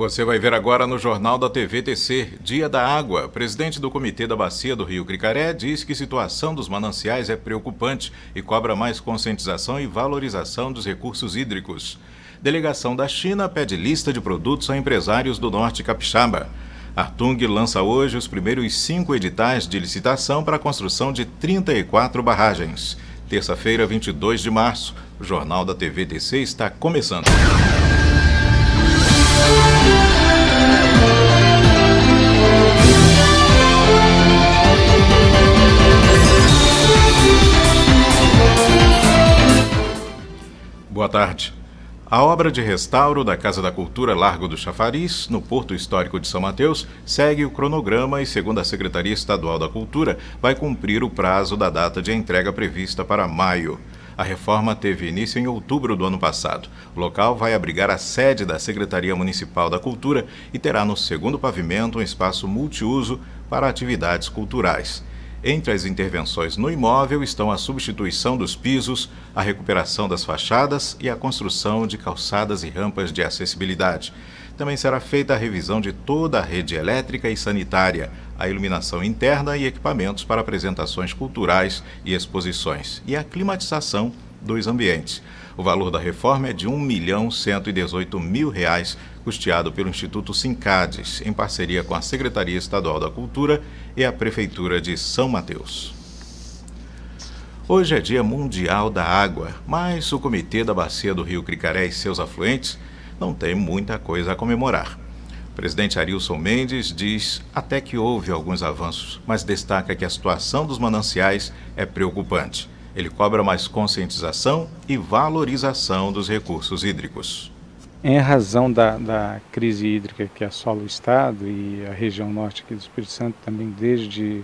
Você vai ver agora no Jornal da TVTC, Dia da Água. Presidente do Comitê da Bacia do Rio Cricaré diz que a situação dos mananciais é preocupante e cobra mais conscientização e valorização dos recursos hídricos. Delegação da China pede lista de produtos a empresários do Norte Capixaba. Artung lança hoje os primeiros 5 editais de licitação para a construção de 34 barragens. Terça-feira, 22 de março, o Jornal da TVTC está começando. Boa tarde. A obra de restauro da Casa da Cultura Largo do Chafariz, no Porto Histórico de São Mateus, segue o cronograma e, segundo a Secretaria Estadual da Cultura, vai cumprir o prazo da data de entrega prevista para maio. A reforma teve início em outubro do ano passado. O local vai abrigar a sede da Secretaria Municipal da Cultura e terá no segundo pavimento um espaço multiuso para atividades culturais. Entre as intervenções no imóvel estão a substituição dos pisos, a recuperação das fachadas e a construção de calçadas e rampas de acessibilidade. Também será feita a revisão de toda a rede elétrica e sanitária, a iluminação interna e equipamentos para apresentações culturais e exposições, e a climatização dos ambientes. O valor da reforma é de R$ 1.118.000, custeado pelo Instituto Sincades, em parceria com a Secretaria Estadual da Cultura e a Prefeitura de São Mateus. Hoje é Dia Mundial da Água, mas o Comitê da Bacia do Rio Cricaré e seus afluentes não tem muita coisa a comemorar. O presidente Arilson Mendes diz até que houve alguns avanços, mas destaca que a situação dos mananciais é preocupante. Ele cobra mais conscientização e valorização dos recursos hídricos. Em razão da crise hídrica que assola o Estado e a região norte aqui do Espírito Santo também desde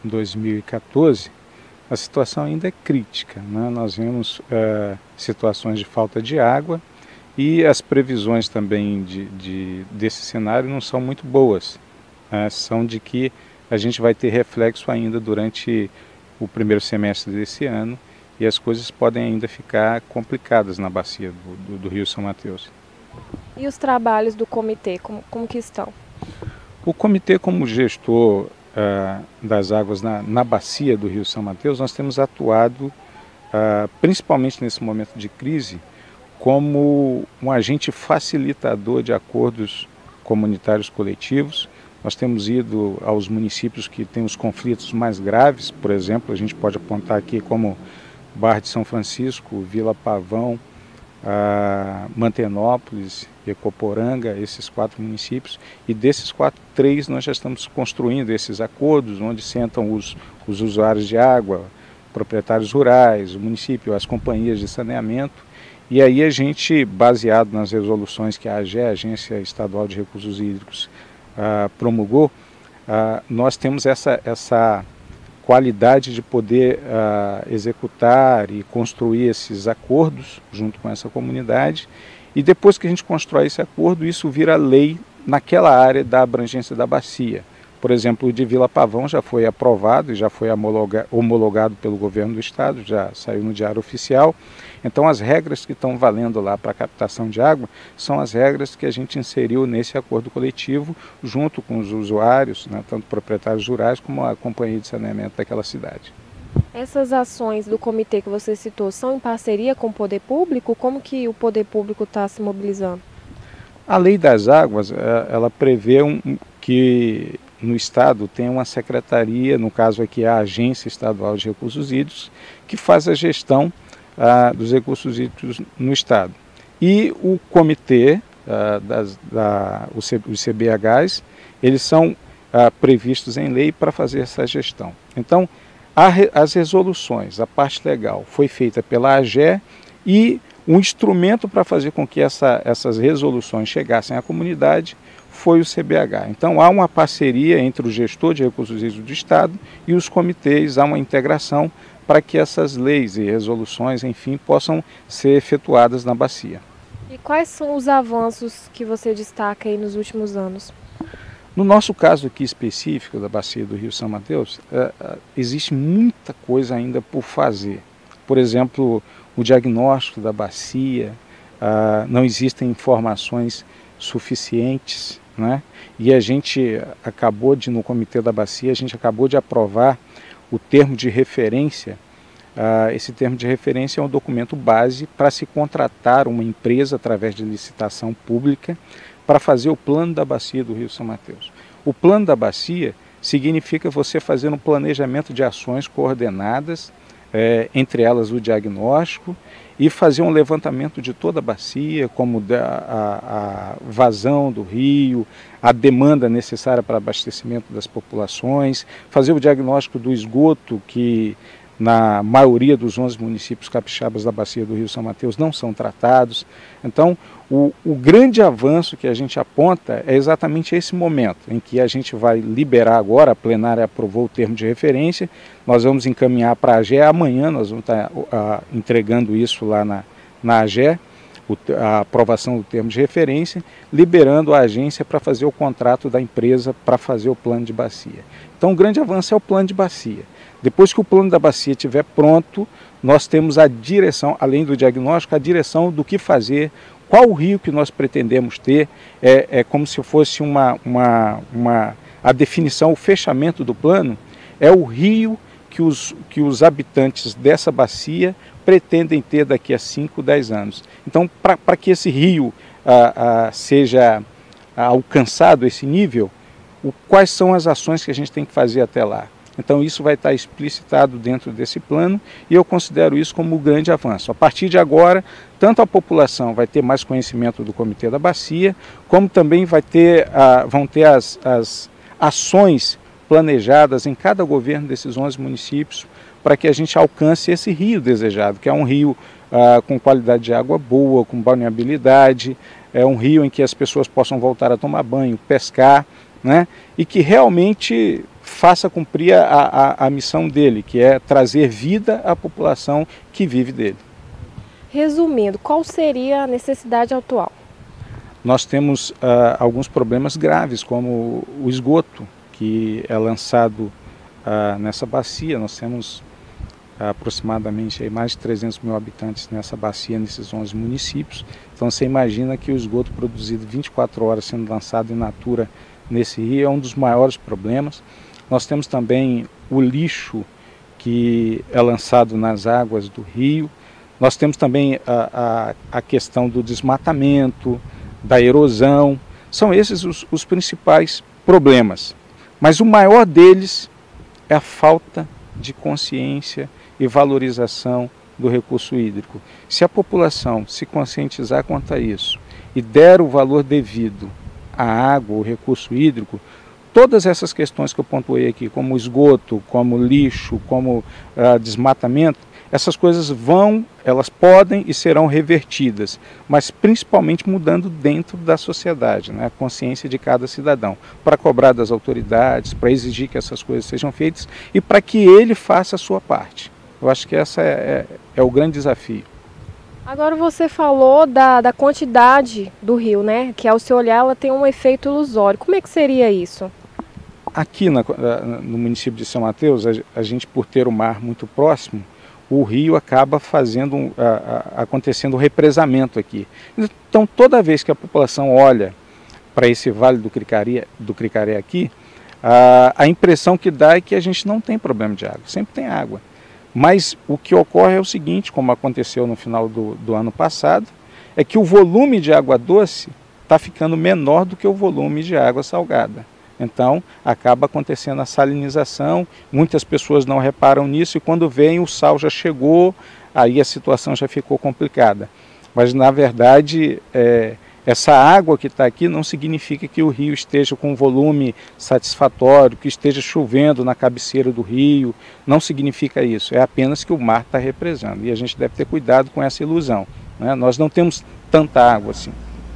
2014, a situação ainda é crítica, né? Nós vemos situações de falta de água e as previsões também desse cenário não são muito boas. São de que a gente vai ter reflexo ainda durante o primeiro semestre desse ano e as coisas podem ainda ficar complicadas na bacia do Rio São Mateus. E os trabalhos do comitê, como que estão? O comitê, como gestor das águas na bacia do Rio São Mateus, nós temos atuado, principalmente nesse momento de crise, como um agente facilitador de acordos comunitários coletivos. Nós temos ido aos municípios que têm os conflitos mais graves, por exemplo, a gente pode apontar aqui como Barra de São Francisco, Vila Pavão, Mantenópolis, Ecoporanga, esses 4 municípios, e desses 3 nós já estamos construindo esses acordos, onde sentam os usuários de água, proprietários rurais, o município, as companhias de saneamento, e aí a gente, baseado nas resoluções que a AGE, a Agência Estadual de Recursos Hídricos, promulgou, nós temos essa qualidade de poder executar e construir esses acordos junto com essa comunidade, e depois que a gente constrói esse acordo, isso vira lei naquela área da abrangência da bacia. Por exemplo, o de Vila Pavão já foi aprovado e já foi homologado pelo governo do estado, já saiu no Diário Oficial. Então as regras que estão valendo lá para a captação de água são as regras que a gente inseriu nesse acordo coletivo junto com os usuários, né, tanto proprietários rurais como a companhia de saneamento daquela cidade. Essas ações do comitê que você citou são em parceria com o poder público? Como que o poder público está se mobilizando? A Lei das Águas, ela prevê que no estado tem uma secretaria, no caso aqui a Agência Estadual de Recursos Hídricos, que faz a gestão dos recursos hídricos no estado. E o comitê, os CBHs, eles são previstos em lei para fazer essa gestão. Então, as resoluções, a parte legal, foi feita pela AGE e o instrumento para fazer com que essas resoluções chegassem à comunidade foi o CBH. Então há uma parceria entre o gestor de recursos hídricos do estado e os comitês, há uma integração para que essas leis e resoluções, enfim, possam ser efetuadas na bacia. E quais são os avanços que você destaca aí nos últimos anos? No nosso caso aqui específico da bacia do Rio São Mateus, existe muita coisa ainda por fazer. Por exemplo, o diagnóstico da bacia, não existem informações suficientes, né? E a gente acabou de, no Comitê da Bacia, a gente acabou de aprovar o termo de referência. Esse termo de referência é um documento base para se contratar uma empresa através de licitação pública para fazer o plano da bacia do Rio São Mateus. O plano da bacia significa você fazer um planejamento de ações coordenadas, entre elas o diagnóstico, e fazer um levantamento de toda a bacia, como a vazão do rio, a demanda necessária para abastecimento das populações, fazer o diagnóstico do esgoto, que na maioria dos 11 municípios capixabas da bacia do Rio São Mateus não são tratados. Então, o grande avanço que a gente aponta é exatamente esse momento, em que a gente vai liberar agora, a plenária aprovou o termo de referência, nós vamos encaminhar para a AGE, amanhã nós vamos estar entregando isso lá na AGE, a aprovação do termo de referência, liberando a agência para fazer o contrato da empresa para fazer o plano de bacia. Então, o grande avanço é o plano de bacia. Depois que o plano da bacia estiver pronto, nós temos a direção, além do diagnóstico, a direção do que fazer, qual o rio que nós pretendemos ter, é como se fosse a definição, o fechamento do plano, é o rio que os habitantes dessa bacia pretendem ter daqui a 5, 10 anos. Então, para que esse rio seja alcançado, esse nível, quais são as ações que a gente tem que fazer até lá? Então isso vai estar explicitado dentro desse plano e eu considero isso como um grande avanço. A partir de agora, tanto a população vai ter mais conhecimento do Comitê da Bacia, como também vão ter as ações planejadas em cada governo desses 11 municípios para que a gente alcance esse rio desejado, que é um rio com qualidade de água boa, com balneabilidade, é um rio em que as pessoas possam voltar a tomar banho, pescar, né? E que realmente faça cumprir a missão dele, que é trazer vida à população que vive dele. Resumindo, qual seria a necessidade atual? Nós temos alguns problemas graves, como o esgoto, que é lançado nessa bacia. Nós temos aproximadamente mais de 300 mil habitantes nessa bacia, nesses 11 municípios. Então você imagina que o esgoto produzido 24 horas sendo lançado in natura nesse rio é um dos maiores problemas. Nós temos também o lixo que é lançado nas águas do rio. Nós temos também a questão do desmatamento, da erosão. São esses os principais problemas. Mas o maior deles é a falta de consciência e valorização do recurso hídrico. Se a população se conscientizar quanto a isso e der o valor devido à água, o recurso hídrico, todas essas questões que eu pontuei aqui, como esgoto, como lixo, como desmatamento, essas coisas elas podem e serão revertidas, mas principalmente mudando dentro da sociedade, né? A consciência de cada cidadão, para cobrar das autoridades, para exigir que essas coisas sejam feitas e para que ele faça a sua parte. Eu acho que essa é o grande desafio. Agora você falou da quantidade do rio, né? Que ao se olhar ela tem um efeito ilusório. Como é que seria isso? Aqui no município de São Mateus, a gente, por ter o mar muito próximo, o rio acaba acontecendo um represamento aqui. Então, toda vez que a população olha para esse vale do Cricaré aqui, a impressão que dá é que a gente não tem problema de água, sempre tem água. Mas o que ocorre é o seguinte, como aconteceu no final do ano passado, é que o volume de água doce está ficando menor do que o volume de água salgada. Então, acaba acontecendo a salinização, muitas pessoas não reparam nisso e quando vem o sal já chegou, aí a situação já ficou complicada. Mas, na verdade, essa água que está aqui não significa que o rio esteja com um volume satisfatório, que esteja chovendo na cabeceira do rio, não significa isso, é apenas que o mar está represando. E a gente deve ter cuidado com essa ilusão, né? Nós não temos tanta água assim,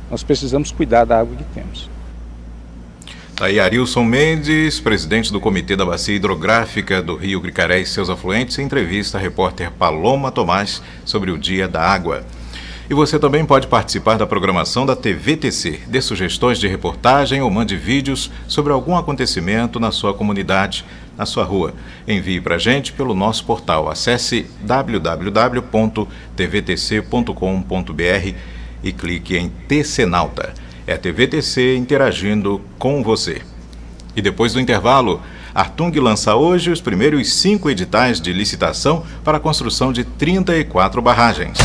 nós precisamos cuidar da água que temos. Aí Arilson Mendes, presidente do Comitê da Bacia Hidrográfica do Rio Cricaré e seus afluentes, em entrevista à repórter Paloma Tomás sobre o Dia da Água. E você também pode participar da programação da TVTC, dê sugestões de reportagem ou mande vídeos sobre algum acontecimento na sua comunidade, na sua rua. Envie para a gente pelo nosso portal. Acesse www.tvtc.com.br e clique em TC Nauta. É TVTC interagindo com você. E depois do intervalo, Artung lança hoje os primeiros 5 editais de licitação para a construção de 34 barragens.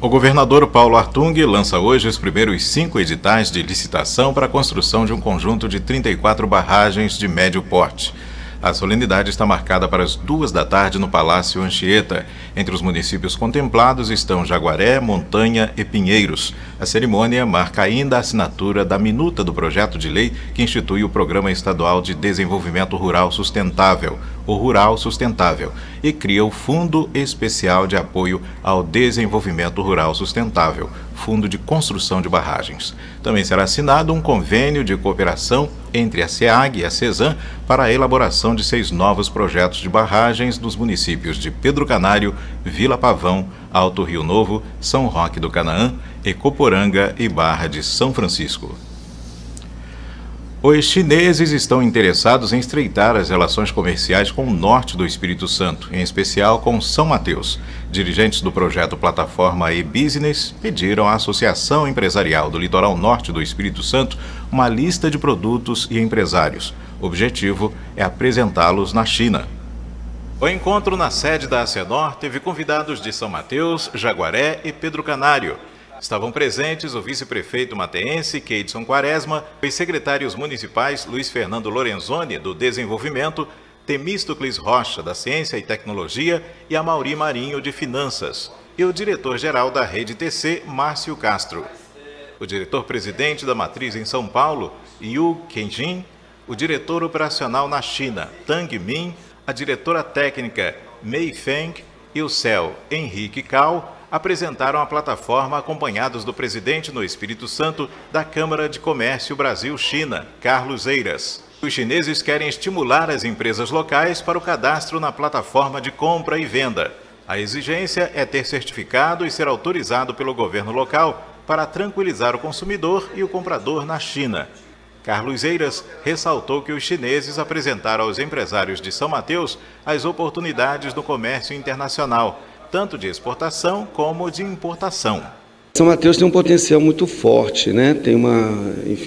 O governador Paulo Artung lança hoje os primeiros 5 editais de licitação para a construção de um conjunto de 34 barragens de médio porte. A solenidade está marcada para as 2 da tarde no Palácio Anchieta. Entre os municípios contemplados estão Jaguaré, Montanha e Pinheiros. A cerimônia marca ainda a assinatura da minuta do projeto de lei que institui o Programa Estadual de Desenvolvimento Rural Sustentável, o Rural Sustentável, e cria o Fundo Especial de Apoio ao Desenvolvimento Rural Sustentável, Fundo de Construção de Barragens. Também será assinado um convênio de cooperação entre a SEAG e a CESAM para a elaboração de 6 novos projetos de barragens nos municípios de Pedro Canário, Vila Pavão, Alto Rio Novo, São Roque do Canaã, Ecoporanga e Barra de São Francisco. Os chineses estão interessados em estreitar as relações comerciais com o norte do Espírito Santo, em especial com São Mateus. Dirigentes do projeto Plataforma e-Business pediram à Associação Empresarial do Litoral Norte do Espírito Santo uma lista de produtos e empresários. O objetivo é apresentá-los na China. O encontro na sede da ACENOR teve convidados de São Mateus, Jaguaré e Pedro Canário. Estavam presentes o vice-prefeito mateense, Keidson Quaresma, os secretários municipais Luiz Fernando Lorenzoni, do Desenvolvimento, Temístocles Rocha, da Ciência e Tecnologia, e Amaury Marinho, de Finanças, e o diretor-geral da Rede TC, Márcio Castro. O diretor-presidente da matriz em São Paulo, Yu Kenjin, o diretor operacional na China, Tang Min, a diretora técnica, Mei Feng, e o CEO, Henrique Cao, apresentaram a plataforma acompanhados do presidente no Espírito Santo da Câmara de Comércio Brasil-China, Carlos Eiras. Os chineses querem estimular as empresas locais para o cadastro na plataforma de compra e venda. A exigência é ter certificado e ser autorizado pelo governo local para tranquilizar o consumidor e o comprador na China. Carlos Eiras ressaltou que os chineses apresentaram aos empresários de São Mateus as oportunidades do comércio internacional, tanto de exportação como de importação. São Mateus tem um potencial muito forte, né?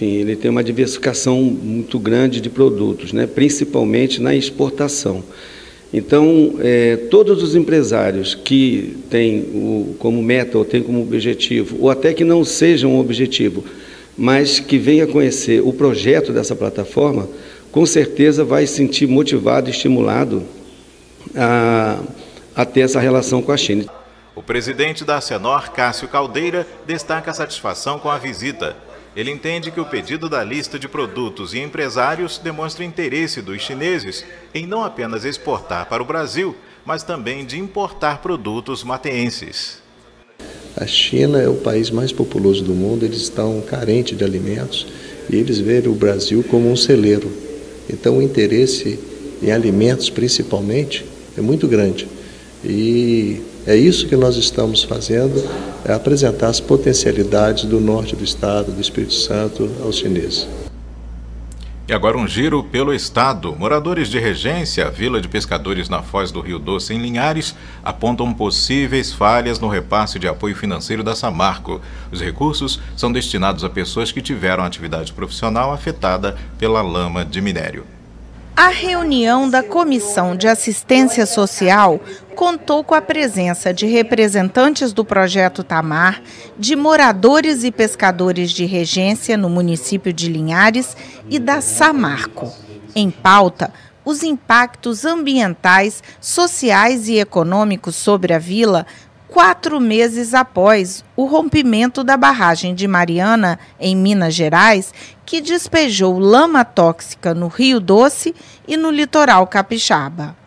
Ele tem uma diversificação muito grande de produtos, né? Principalmente na exportação. Então, todos os empresários que têm como meta ou têm como objetivo, ou até que não sejam um objetivo, mas que venha conhecer o projeto dessa plataforma, com certeza vai se sentir motivado e estimulado a ter essa relação com a China. O presidente da ACENOR, Cássio Caldeira, destaca a satisfação com a visita. Ele entende que o pedido da lista de produtos e empresários demonstra interesse dos chineses em não apenas exportar para o Brasil, mas também de importar produtos mateenses. A China é o país mais populoso do mundo, eles estão carentes de alimentos e eles veem o Brasil como um celeiro. Então o interesse em alimentos, principalmente, é muito grande. E é isso que nós estamos fazendo, é apresentar as potencialidades do norte do estado, do Espírito Santo, aos chineses. E agora um giro pelo estado. Moradores de Regência, Vila de Pescadores na Foz do Rio Doce, em Linhares, apontam possíveis falhas no repasse de apoio financeiro da Samarco. Os recursos são destinados a pessoas que tiveram atividade profissional afetada pela lama de minério. A reunião da Comissão de Assistência Social contou com a presença de representantes do Projeto Tamar, de moradores e pescadores de Regência no município de Linhares e da Samarco. Em pauta, os impactos ambientais, sociais e econômicos sobre a vila 4 meses após o rompimento da barragem de Mariana, em Minas Gerais, que despejou lama tóxica no Rio Doce e no litoral capixaba.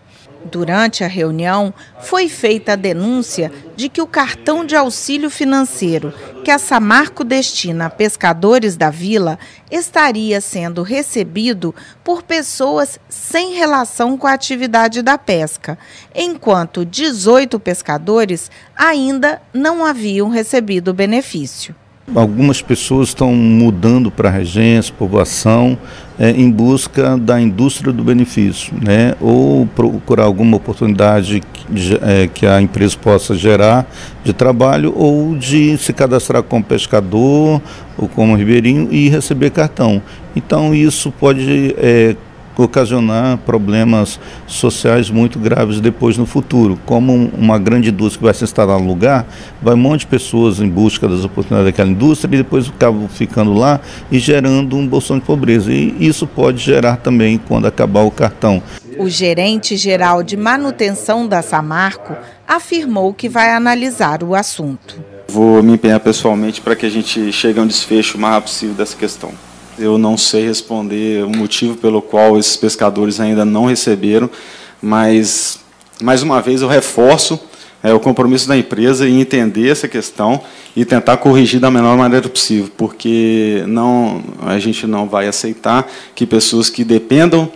Durante a reunião, foi feita a denúncia de que o cartão de auxílio financeiro que a Samarco destina a pescadores da vila estaria sendo recebido por pessoas sem relação com a atividade da pesca, enquanto 18 pescadores ainda não haviam recebido o benefício. Algumas pessoas estão mudando para a regência, povoação, em busca da indústria do benefício, né? Ou procurar alguma oportunidade que a empresa possa gerar de trabalho, ou de se cadastrar como pescador ou como ribeirinho e receber cartão. Então isso pode ocasionar problemas sociais muito graves depois no futuro. Como uma grande indústria que vai se instalar no lugar, vai um monte de pessoas em busca das oportunidades daquela indústria e depois acabam ficando lá e gerando um bolsão de pobreza. E isso pode gerar também quando acabar o cartão. O gerente geral de manutenção da Samarco afirmou que vai analisar o assunto. Vou me empenhar pessoalmente para que a gente chegue a um desfecho o mais rápido possível dessa questão. Eu não sei responder o motivo pelo qual esses pescadores ainda não receberam, mas, mais uma vez, eu reforço o compromisso da empresa em entender essa questão e tentar corrigir da menor maneira possível, porque a gente não vai aceitar que pessoas que dependam,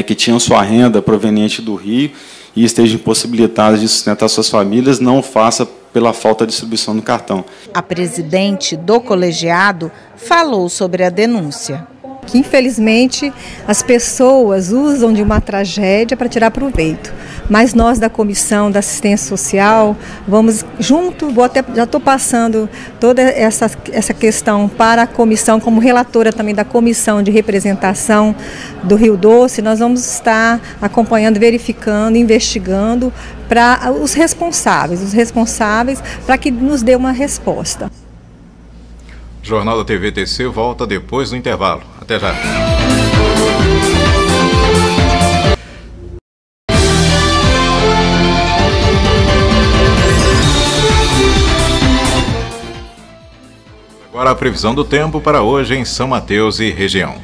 que tinham sua renda proveniente do rio e estejam impossibilitadas de sustentar suas famílias, não o faça pela falta de distribuição do cartão. A presidente do colegiado falou sobre a denúncia. Que infelizmente as pessoas usam de uma tragédia para tirar proveito. Mas nós da Comissão da Assistência Social vamos junto, já estou passando toda essa questão para a comissão, como relatora também da Comissão de Representação do Rio Doce, nós vamos estar acompanhando, verificando, investigando para os responsáveis para que nos dê uma resposta. O Jornal da TVTC volta depois do intervalo. Até já. Agora a previsão do tempo para hoje em São Mateus e região.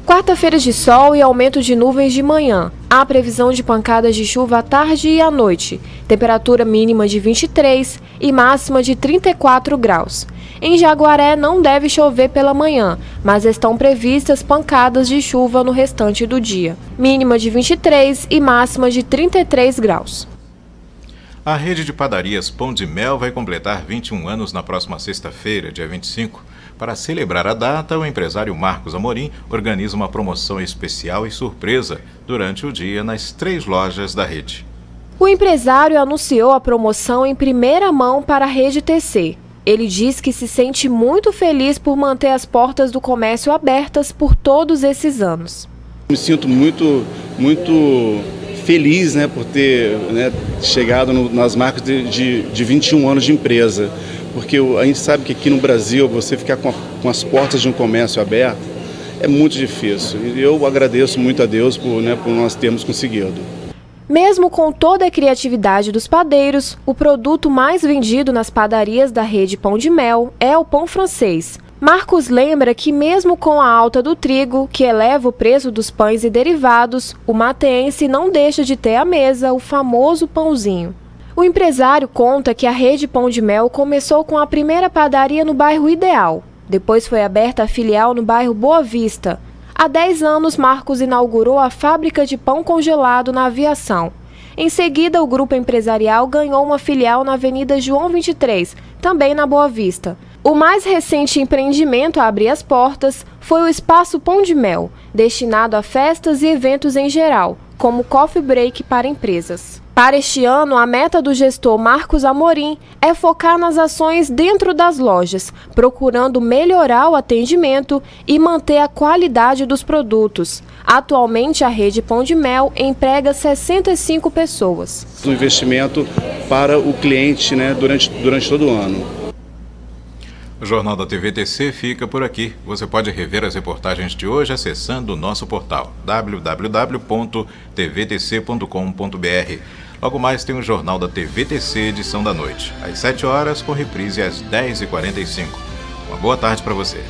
Quarta-feira de sol e aumento de nuvens de manhã. Há previsão de pancadas de chuva à tarde e à noite. Temperatura mínima de 23 e máxima de 34 graus. Em Jaguaré não deve chover pela manhã, mas estão previstas pancadas de chuva no restante do dia. Mínima de 23 e máxima de 33 graus. A rede de padarias Pão de Mel vai completar 21 anos na próxima sexta-feira, dia 25. Para celebrar a data, o empresário Marcos Amorim organiza uma promoção especial e surpresa durante o dia nas 3 lojas da rede. O empresário anunciou a promoção em primeira mão para a rede TC. Ele diz que se sente muito feliz por manter as portas do comércio abertas por todos esses anos. Me sinto muito feliz, por ter chegado nas marcas de 21 anos de empresa. Porque a gente sabe que aqui no Brasil, você ficar com as portas de um comércio aberto é muito difícil. E eu agradeço muito a Deus por nós termos conseguido. Mesmo com toda a criatividade dos padeiros, o produto mais vendido nas padarias da rede Pão de Mel é o pão francês. Marcos lembra que mesmo com a alta do trigo, que eleva o preço dos pães e derivados, o mateense não deixa de ter à mesa o famoso pãozinho. O empresário conta que a rede Pão de Mel começou com a primeira padaria no bairro Ideal. Depois foi aberta a filial no bairro Boa Vista. Há 10 anos, Marcos inaugurou a fábrica de pão congelado na Aviação. Em seguida, o grupo empresarial ganhou uma filial na Avenida João 23, também na Boa Vista. O mais recente empreendimento a abrir as portas foi o Espaço Pão de Mel, destinado a festas e eventos em geral, como coffee break para empresas. Para este ano, a meta do gestor Marcos Amorim é focar nas ações dentro das lojas, procurando melhorar o atendimento e manter a qualidade dos produtos. Atualmente, a rede Pão de Mel emprega 65 pessoas. Um investimento para o cliente durante todo o ano. O Jornal da TVTC fica por aqui. Você pode rever as reportagens de hoje acessando o nosso portal www.tvtc.com.br. Logo mais tem o Jornal da TVTC, edição da noite, às 7 horas, com reprise às 10h45. Uma boa tarde para você.